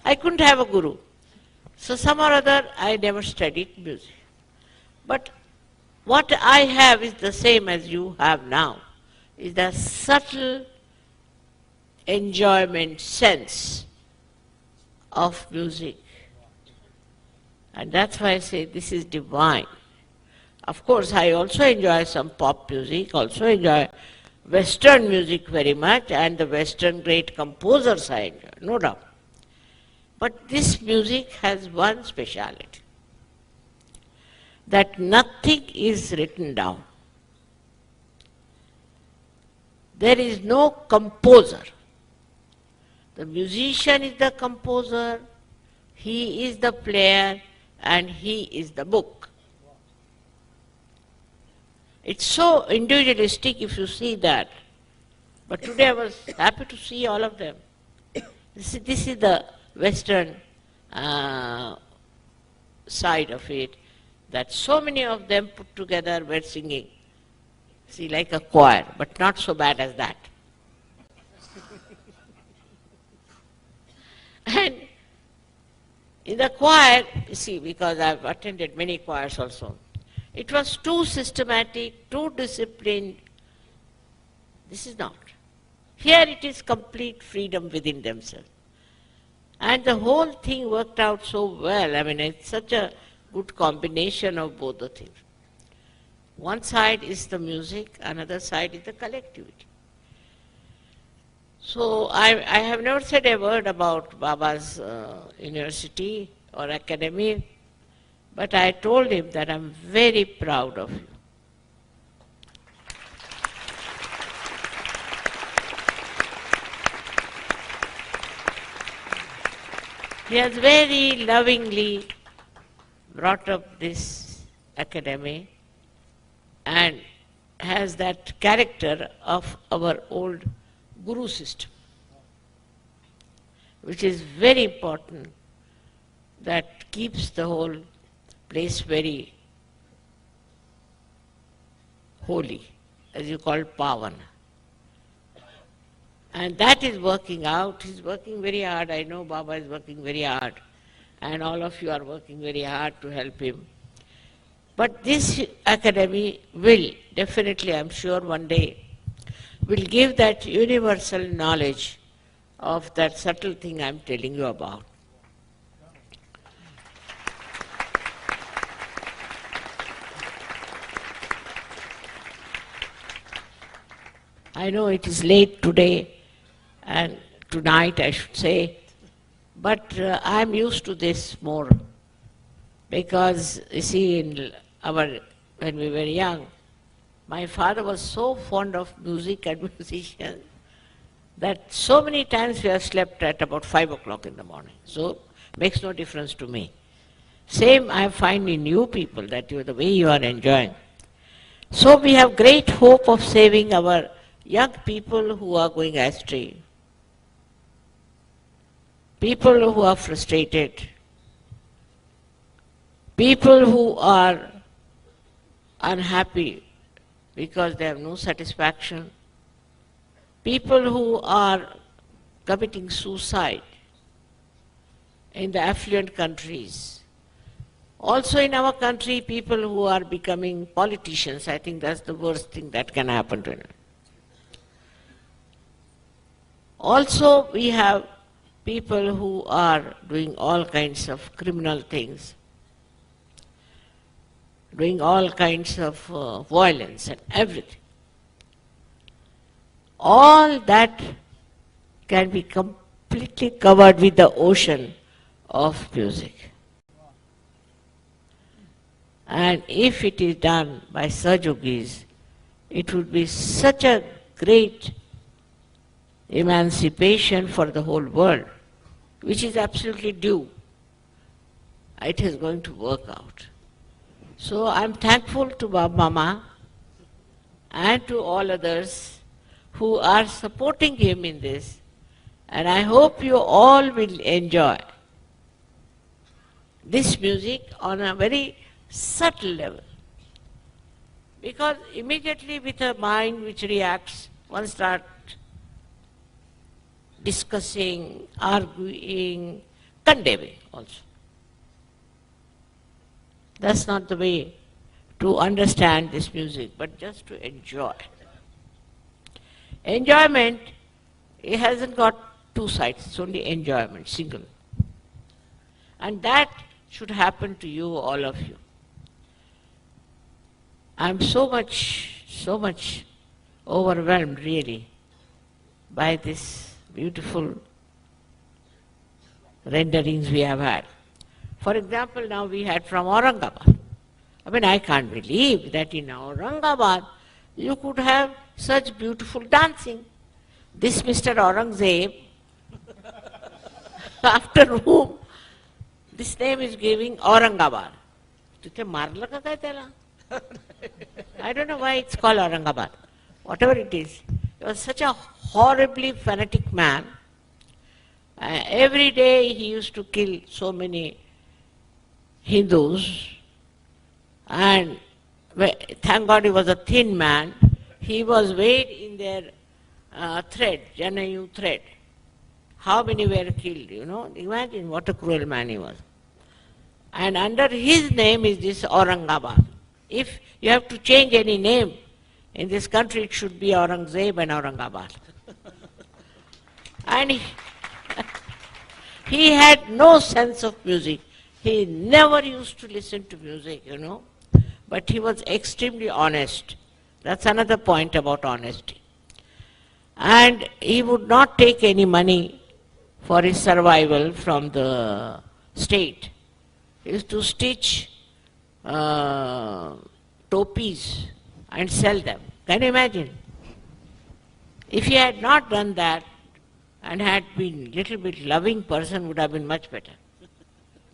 I couldn't have a guru. So some or other I never studied music. But what I have is the same as you have now, is the subtle enjoyment sense of music. And that's why I say this is divine. Of course, I also enjoy some pop music, also enjoy Western music very much, and the Western great composers I enjoy, no doubt. But this music has one speciality, that nothing is written down. There is no composer. The musician is the composer, he is the player, and he is the book. It's so individualistic if you see that. But today I was happy to see all of them. This is the Western side of it, that so many of them put together were singing. See, like a choir, but not so bad as that. And in the choir, you see, because I've attended many choirs also, it was too systematic, too disciplined. This is not. Here it is complete freedom within themselves. And the whole thing worked out so well. I mean, it's such a good combination of both the things. One side is the music, another side is the collectivity. So I have never said a word about Baba's university or academy, but I told him that I'm very proud of you. He has very lovingly brought up this academy and has that character of our old guru system, which is very important, that keeps the whole place very holy, as you call Pavan. And that is working out. He's working very hard. I know Baba is working very hard. And all of you are working very hard to help him. But this academy will definitely, I'm sure, one day, will give that universal knowledge of that subtle thing I'm telling you about. I know it is late today, and tonight I should say, but I'm used to this more, because you see, when we were young, my father was so fond of music and musicians that so many times we have slept at about 5 o'clock in the morning. So makes no difference to me. Same I find in you people, that the way you are enjoying. So we have great hope of saving our young people who are going astray, people who are frustrated, people who are unhappy because they have no satisfaction, people who are committing suicide in the affluent countries. Also in our country, people who are becoming politicians. I think that's the worst thing that can happen to them. Also, we have people who are doing all kinds of criminal things, doing all kinds of violence and everything. All that can be completely covered with the ocean of music. And if it is done by Sahajogis, it would be such a great emancipation for the whole world, which is absolutely due. It is going to work out. So I'm thankful to Baba Mama and to all others who are supporting him in this, and I hope you all will enjoy this music on a very subtle level. Because immediately with a mind which reacts, one starts discussing, arguing, condemning also. That's not the way to understand this music, but just to enjoy. Enjoyment, it hasn't got two sides, it's only enjoyment, single. And that should happen to you, all of you. I'm so much overwhelmed really by this beautiful renderings we have had. For example, now we had from Aurangabad. I mean, I can't believe that in Aurangabad you could have such beautiful dancing. This Mr. Aurangzeb, after whom this name is giving Aurangabad. I don't know why it's called Aurangabad. Whatever it is. He was such a horribly fanatic man. Every day he used to kill so many Hindus. And thank God he was a thin man. He was weighed in their thread, Janayu thread. How many were killed, you know? Imagine what a cruel man he was. And under his name is this Aurangabad. If you have to change any name in this country, it should be Aurangzeb and Aurangabad. And he had no sense of music. He never used to listen to music, you know. But he was extremely honest. That's another point about honesty. And he would not take any money for his survival from the state. He used to stitch topis and sell them. Can you imagine? If he had not done that and had been a little bit loving person, would have been much better.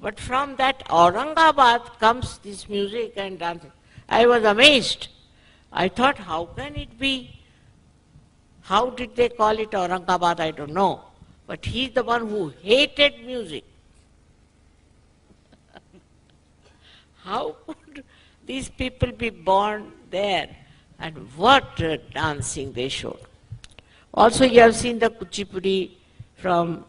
But from that Aurangabad comes this music and dancing. I was amazed. I thought, how can it be? How did they call it Aurangabad? I don't know. But he's the one who hated music. How could these people be born there? And what dancing they showed. Also, you have seen the Kuchipudi from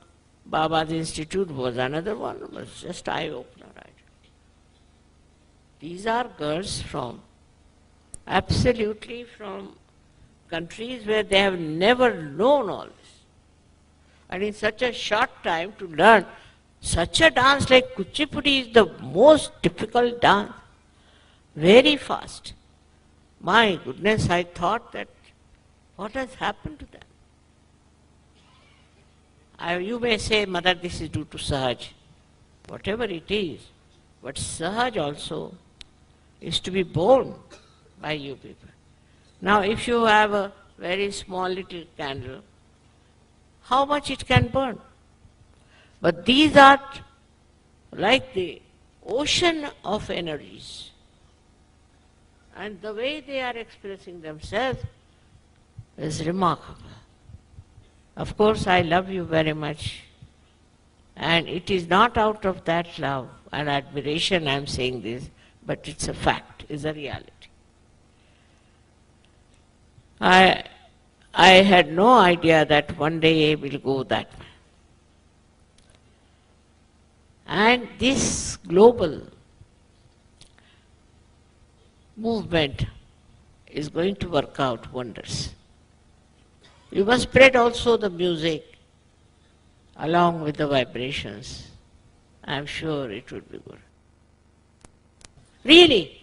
Baba's Institute was another one. It was just eye-opener. Right? These are girls absolutely from countries where they have never known all this. And in such a short time to learn such a dance like Kuchipudi is the most difficult dance. Very fast. My goodness, I thought that what has happened to them? You may say, Mother, this is due to Sahaj. Whatever it is. But Sahaj also is to be born by you people. Now, if you have a very small little candle, how much it can burn? But these are like the ocean of energies. And the way they are expressing themselves is remarkable. Of course, I love you very much. And it is not out of that love and admiration I am saying this, but it's a fact, it's a reality. I had no idea that one day it will go that way. And this global movement is going to work out wonders. You must spread also the music along with the vibrations. I am sure it would be good. Really,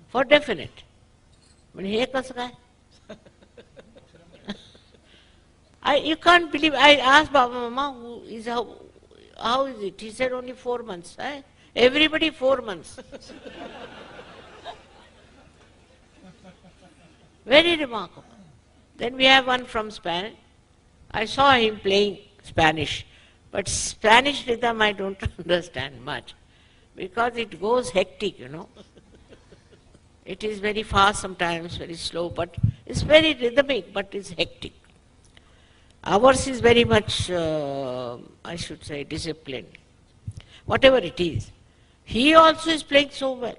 for definite. You can't believe, I asked Baba Mama, how is it? He said only 4 months. Eh? Everybody 4 months. Very remarkable. Then we have one from Spain. I saw him playing Spanish, but Spanish rhythm I don't understand much because it goes hectic, you know. It is very fast sometimes, very slow, but it's very rhythmic, but it's hectic. Ours is very much, I should say, disciplined. Whatever it is. He also is playing so well.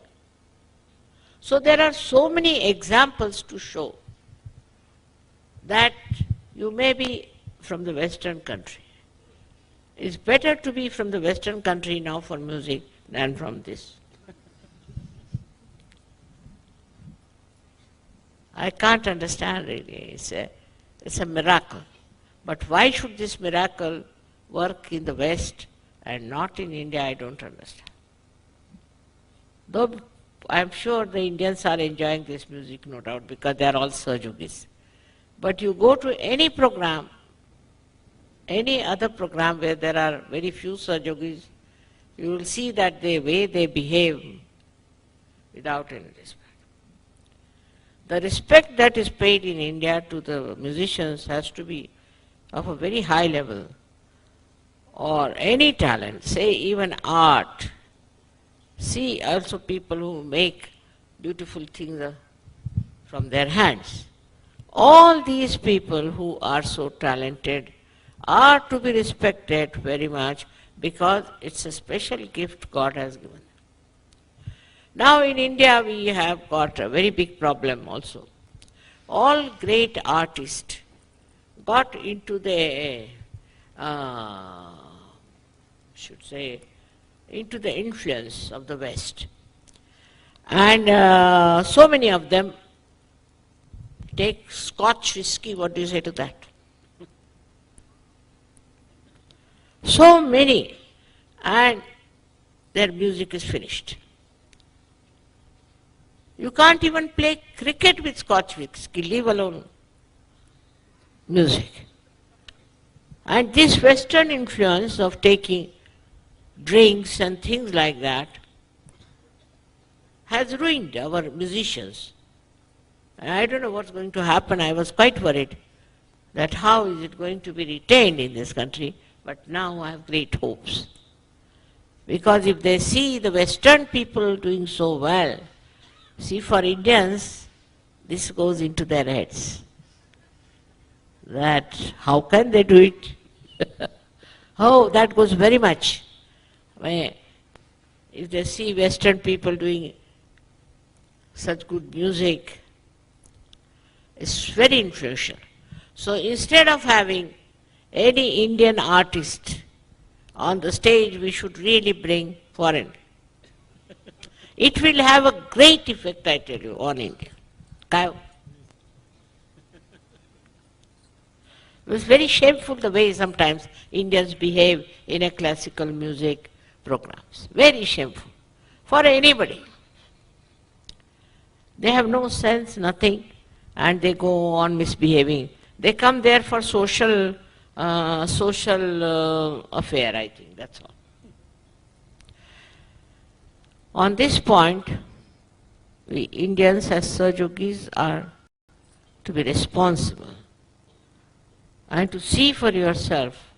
So there are so many examples to show that you may be from the Western country. It's better to be from the Western country now for music than from this. I can't understand really. It's a miracle. But why should this miracle work in the West and not in India, I don't understand. Though I'm sure the Indians are enjoying this music, no doubt, because they are all Sahajogis. But you go to any program, any other program where there are very few Sahajogis, you will see that the way they behave without any respect. The respect that is paid in India to the musicians has to be of a very high level, or any talent, say even art. See also people who make beautiful things from their hands. All these people who are so talented are to be respected very much because it's a special gift God has given. Now in India we have got a very big problem also. All great artists got into the, into the influence of the West. And so many of them take Scotch whiskey, what do you say to that? So many, and their music is finished. You can't even play cricket with Scotch whiskey, leave alone music. And this Western influence of taking drinks and things like that has ruined our musicians. And I don't know what's going to happen. I was quite worried that how is it going to be retained in this country, but now I have great hopes. Because if they see the Western people doing so well, see, for Indians, this goes into their heads. That how can they do it? Oh, that goes very much. If they see Western people doing such good music, it's very influential. So instead of having any Indian artist on the stage, we should really bring foreign. It will have a great effect, I tell you, on India. It was very shameful the way sometimes Indians behave in a classical music programs. Very shameful for anybody. They have no sense, nothing, and they go on misbehaving. They come there for social affair, I think, that's all. On this point, we Indians as Sahajogis are to be responsible and to see for yourself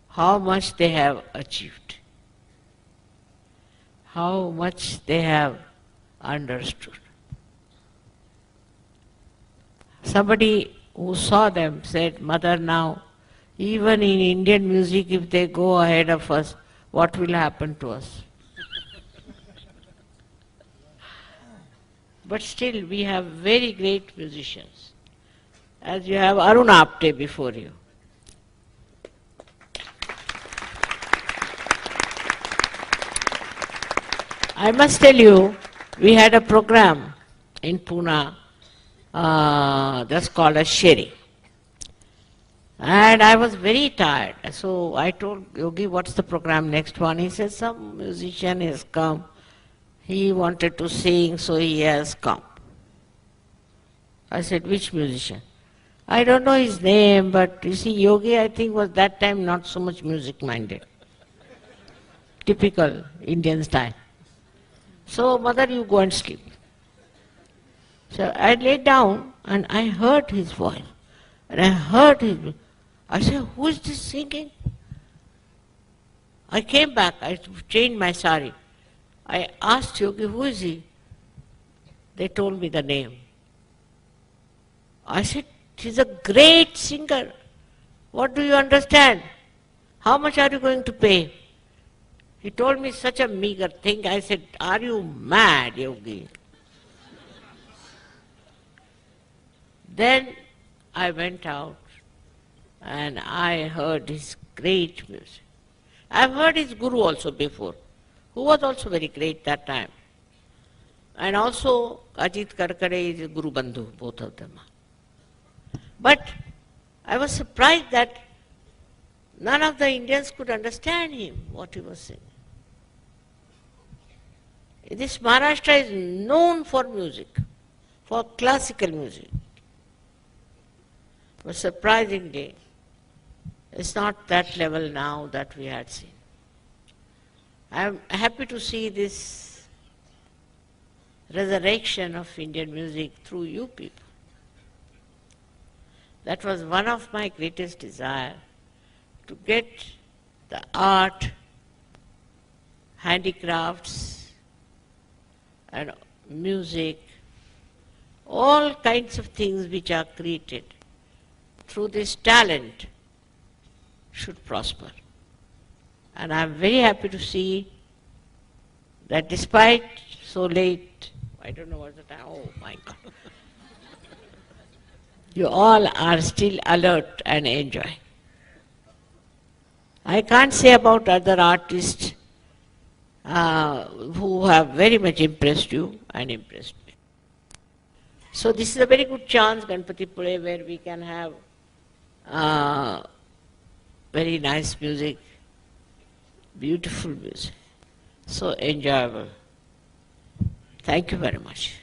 how much they have achieved, how much they have understood. Somebody who saw them said, "Mother, now, even in Indian music, if they go ahead of us, what will happen to us?" But still, we have very great musicians. As you have Arun Apte before you. I must tell you, we had a program in Pune that's called as Sherry. And I was very tired. So I told Yogi, what's the program next one? He said, some musician has come. He wanted to sing, so he has come. I said, which musician? I don't know his name, but you see, Yogi, I think, was that time not so much music-minded. Typical Indian style. So, mother, you go and sleep. So I lay down and I heard his voice. And I said, who is this singing? I came back, I changed my sari. I asked Yogi, who is he? They told me the name. I said, he's a great singer. What do you understand? How much are you going to pay? He told me such a meager thing. I said, are you mad, Yogi? Then I went out and I heard his great music. I've heard his guru also before, who was also very great that time. And also Ajit Karkare is Guru Bandhu, both of them. But I was surprised that none of the Indians could understand him, what he was saying. This Maharashtra is known for music, for classical music. But surprisingly, it's not that level now that we had seen. I am happy to see this resurrection of Indian music through you people. That was one of my greatest desires, to get the art, handicrafts, and music, all kinds of things which are created through this talent should prosper. And I am very happy to see that despite so late, I don't know what's the time, oh my God, you all are still alert and enjoy. I can't say about other artists who have very much impressed you and impressed me. So this is a very good chance, Ganpati Pule, where we can have very nice music, beautiful music, so enjoyable. Thank you very much.